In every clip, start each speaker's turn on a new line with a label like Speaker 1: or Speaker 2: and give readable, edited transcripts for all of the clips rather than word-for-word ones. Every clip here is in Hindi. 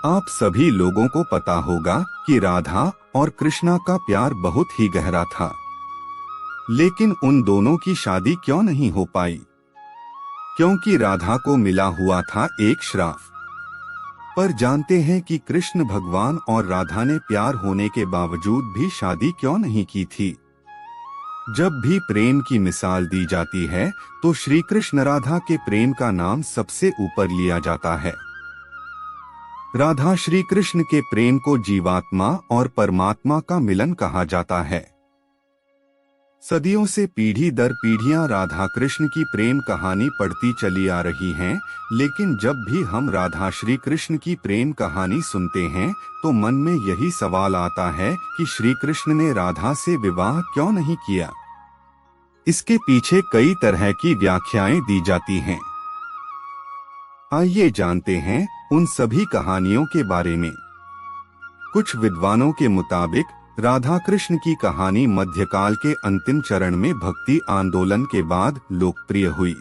Speaker 1: आप सभी लोगों को पता होगा कि राधा और कृष्णा का प्यार बहुत ही गहरा था, लेकिन उन दोनों की शादी क्यों नहीं हो पाई? क्योंकि राधा को मिला हुआ था एक श्राप। पर जानते हैं कि कृष्ण भगवान और राधा ने प्यार होने के बावजूद भी शादी क्यों नहीं की थी? जब भी प्रेम की मिसाल दी जाती है तो श्री कृष्ण राधा के प्रेम का नाम सबसे ऊपर लिया जाता है। राधा श्री कृष्ण के प्रेम को जीवात्मा और परमात्मा का मिलन कहा जाता है। सदियों से पीढ़ी दर पीढ़ियां राधा कृष्ण की प्रेम कहानी पढ़ती चली आ रही हैं, लेकिन जब भी हम राधा श्री कृष्ण की प्रेम कहानी सुनते हैं तो मन में यही सवाल आता है कि श्री कृष्ण ने राधा से विवाह क्यों नहीं किया। इसके पीछे कई तरह की व्याख्याएं दी जाती हैं। आइए जानते हैं उन सभी कहानियों के बारे में। कुछ विद्वानों के मुताबिक राधा कृष्ण की कहानी मध्यकाल के अंतिम चरण में भक्ति आंदोलन के बाद लोकप्रिय हुई।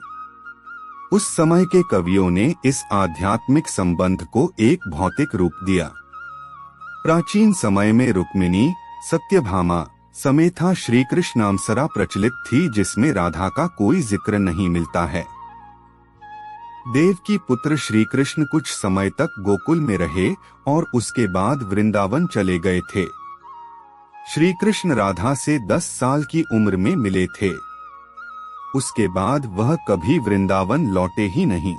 Speaker 1: उस समय के कवियों ने इस आध्यात्मिक संबंध को एक भौतिक रूप दिया। प्राचीन समय में रुक्मिणी, सत्यभामा, समेथा श्री कृष्णामसरा प्रचलित थी, जिसमें राधा का कोई जिक्र नहीं मिलता है। देवकी पुत्र श्री कृष्ण कुछ समय तक गोकुल में रहे और उसके बाद वृंदावन चले गए थे। श्री कृष्ण राधा से 10 साल की उम्र में मिले थे। उसके बाद वह कभी वृंदावन लौटे ही नहीं।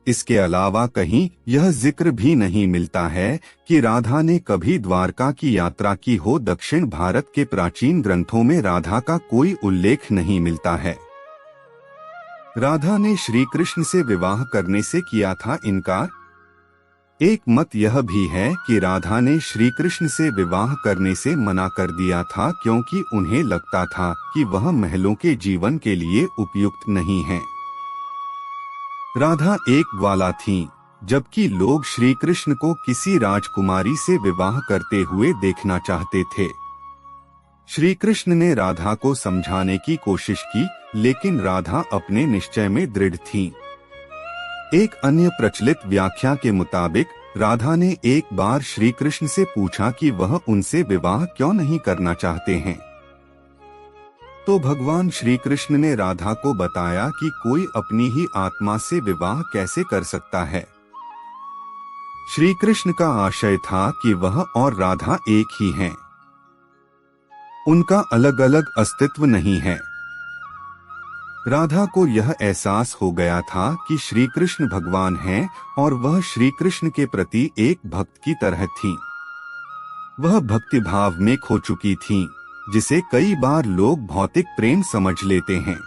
Speaker 1: इसके अलावा कहीं यह जिक्र भी नहीं मिलता है कि राधा ने कभी द्वारका की यात्रा की हो। दक्षिण भारत के प्राचीन ग्रंथों में राधा का कोई उल्लेख नहीं मिलता है। राधा ने श्री कृष्ण से विवाह करने से किया था इनकार। एक मत यह भी है कि राधा ने श्री कृष्ण से विवाह करने से मना कर दिया था, क्योंकि उन्हें लगता था कि वह महलों के जीवन के लिए उपयुक्त नहीं है। राधा एक ग्वाला थीं, जबकि लोग श्री कृष्ण को किसी राजकुमारी से विवाह करते हुए देखना चाहते थे। श्री कृष्ण ने राधा को समझाने की कोशिश की, लेकिन राधा अपने निश्चय में दृढ़ थीं। एक अन्य प्रचलित व्याख्या के मुताबिक राधा ने एक बार श्री कृष्ण से पूछा कि वह उनसे विवाह क्यों नहीं करना चाहते हैं। तो भगवान श्री कृष्ण ने राधा को बताया कि कोई अपनी ही आत्मा से विवाह कैसे कर सकता है। श्री कृष्ण का आशय था कि वह और राधा एक ही हैं। उनका अलग अलग अस्तित्व नहीं है। राधा को यह एहसास हो गया था कि श्री कृष्ण भगवान हैं और वह श्री कृष्ण के प्रति एक भक्त की तरह थीं। वह भक्ति भाव में खो चुकी थीं, जिसे कई बार लोग भौतिक प्रेम समझ लेते हैं।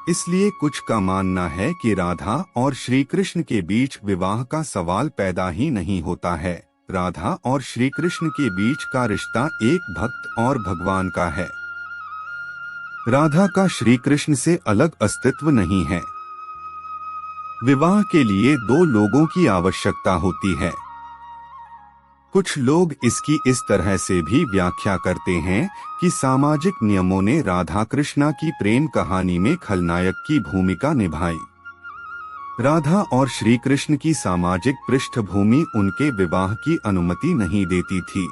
Speaker 1: इसलिए कुछ का मानना है कि राधा और श्री कृष्ण के बीच विवाह का सवाल पैदा ही नहीं होता है। राधा और श्री कृष्ण के बीच का रिश्ता एक भक्त और भगवान का है। राधा का श्री कृष्ण से अलग अस्तित्व नहीं है। विवाह के लिए 2 लोगों की आवश्यकता होती है। कुछ लोग इसकी इस तरह से भी व्याख्या करते हैं कि सामाजिक नियमों ने राधा कृष्णा की प्रेम कहानी में खलनायक की भूमिका निभाई। राधा और श्री कृष्ण की सामाजिक पृष्ठभूमि उनके विवाह की अनुमति नहीं देती थी।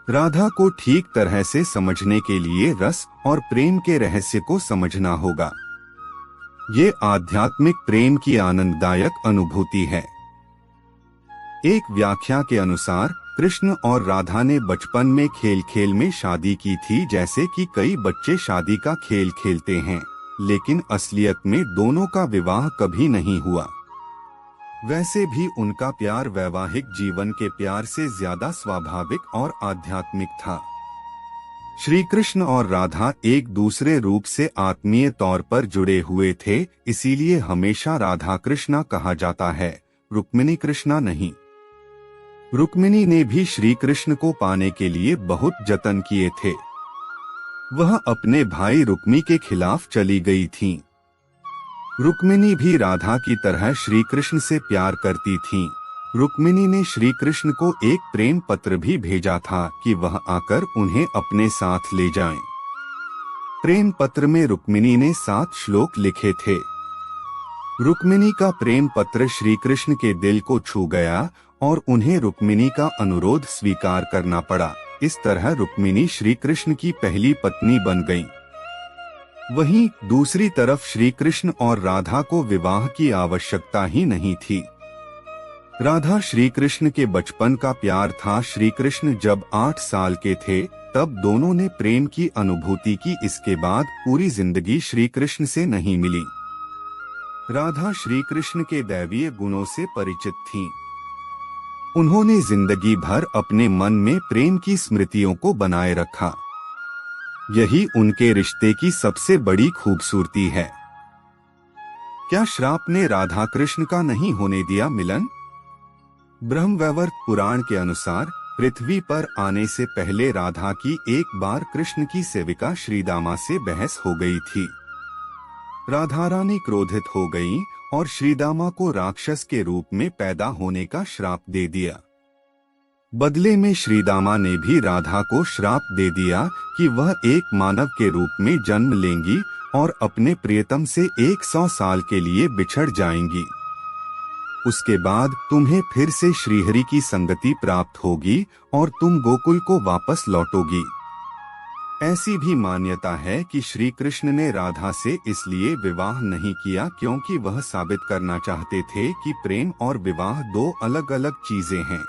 Speaker 1: राधा को ठीक तरह से समझने के लिए रस और प्रेम के रहस्य को समझना होगा। ये आध्यात्मिक प्रेम की आनंददायक अनुभूति है। एक व्याख्या के अनुसार कृष्ण और राधा ने बचपन में खेल खेल में शादी की थी, जैसे कि कई बच्चे शादी का खेल खेलते हैं, लेकिन असलियत में दोनों का विवाह कभी नहीं हुआ। वैसे भी उनका प्यार वैवाहिक जीवन के प्यार से ज्यादा स्वाभाविक और आध्यात्मिक था। श्री कृष्ण और राधा एक दूसरे रूप से आत्मीय तौर पर जुड़े हुए थे, इसीलिए हमेशा राधा कृष्णा कहा जाता है, रुक्मिणी कृष्णा नहीं। रुक्मिणी ने भी श्री कृष्ण को पाने के लिए बहुत जतन किए थे। वह अपने भाई रुक्मी के खिलाफ चली गई थीं। रुक्मिणी भी राधा की तरह श्री कृष्ण से प्यार करती थीं। रुक्मिणी ने श्री कृष्ण को एक प्रेम पत्र भी भेजा था कि वह आकर उन्हें अपने साथ ले जाएं। प्रेम पत्र में रुक्मिणी ने 7 श्लोक लिखे थे। रुक्मिणी का प्रेम पत्र श्री कृष्ण के दिल को छू गया और उन्हें रुक्मिणी का अनुरोध स्वीकार करना पड़ा। इस तरह रुक्मिणी श्री कृष्ण की पहली पत्नी बन गईं। वहीं दूसरी तरफ श्री कृष्ण और राधा को विवाह की आवश्यकता ही नहीं थी। राधा श्री कृष्ण के बचपन का प्यार था। श्री कृष्ण जब 8 साल के थे तब दोनों ने प्रेम की अनुभूति की। इसके बाद पूरी जिंदगी श्री कृष्ण से नहीं मिली। राधा श्री कृष्ण के दैवीय गुणों से परिचित थीं। उन्होंने जिंदगी भर अपने मन में प्रेम की स्मृतियों को बनाए रखा। यही उनके रिश्ते की सबसे बड़ी खूबसूरती है। क्या श्राप ने राधा कृष्ण का नहीं होने दिया मिलन? ब्रह्मवैवर्त पुराण के अनुसार पृथ्वी पर आने से पहले राधा की एक बार कृष्ण की सेविका श्रीदामा से बहस हो गई थी। राधा रानी क्रोधित हो गईं और श्रीदामा को राक्षस के रूप में पैदा होने का श्राप दे दिया। बदले में श्रीदामा ने भी राधा को श्राप दे दिया कि वह एक मानव के रूप में जन्म लेंगी और अपने प्रियतम से 100 साल के लिए बिछड़ जाएंगी। उसके बाद तुम्हें फिर से श्रीहरि की संगति प्राप्त होगी और तुम गोकुल को वापस लौटोगी। ऐसी भी मान्यता है कि श्री कृष्ण ने राधा से इसलिए विवाह नहीं किया क्योंकि वह साबित करना चाहते थे कि प्रेम और विवाह 2 अलग अलग चीजें हैं।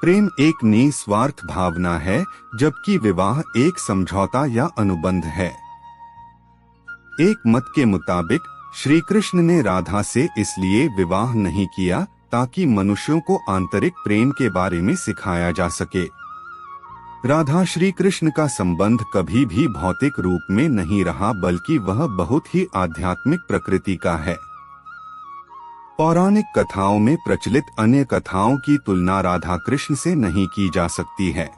Speaker 1: प्रेम एक निस्वार्थ भावना है, जबकि विवाह एक समझौता या अनुबंध है। एक मत के मुताबिक श्री कृष्ण ने राधा से इसलिए विवाह नहीं किया ताकि मनुष्यों को आंतरिक प्रेम के बारे में सिखाया जा सके। राधा श्री कृष्ण का संबंध कभी भी भौतिक रूप में नहीं रहा, बल्कि वह बहुत ही आध्यात्मिक प्रकृति का है। पौराणिक कथाओं में प्रचलित अन्य कथाओं की तुलना राधा कृष्ण से नहीं की जा सकती है।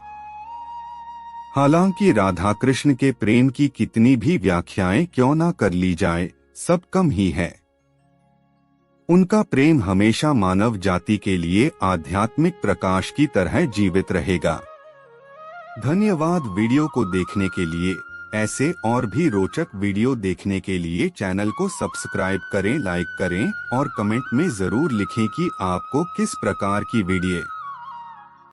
Speaker 1: हालांकि राधा कृष्ण के प्रेम की कितनी भी व्याख्याएं क्यों न कर ली जाए, सब कम ही है। उनका प्रेम हमेशा मानव जाति के लिए आध्यात्मिक प्रकाश की तरह जीवित रहेगा। धन्यवाद वीडियो को देखने के लिए। ऐसे और भी रोचक वीडियो देखने के लिए चैनल को सब्सक्राइब करें, लाइक करें और कमेंट में जरूर लिखें कि आपको किस प्रकार की वीडियो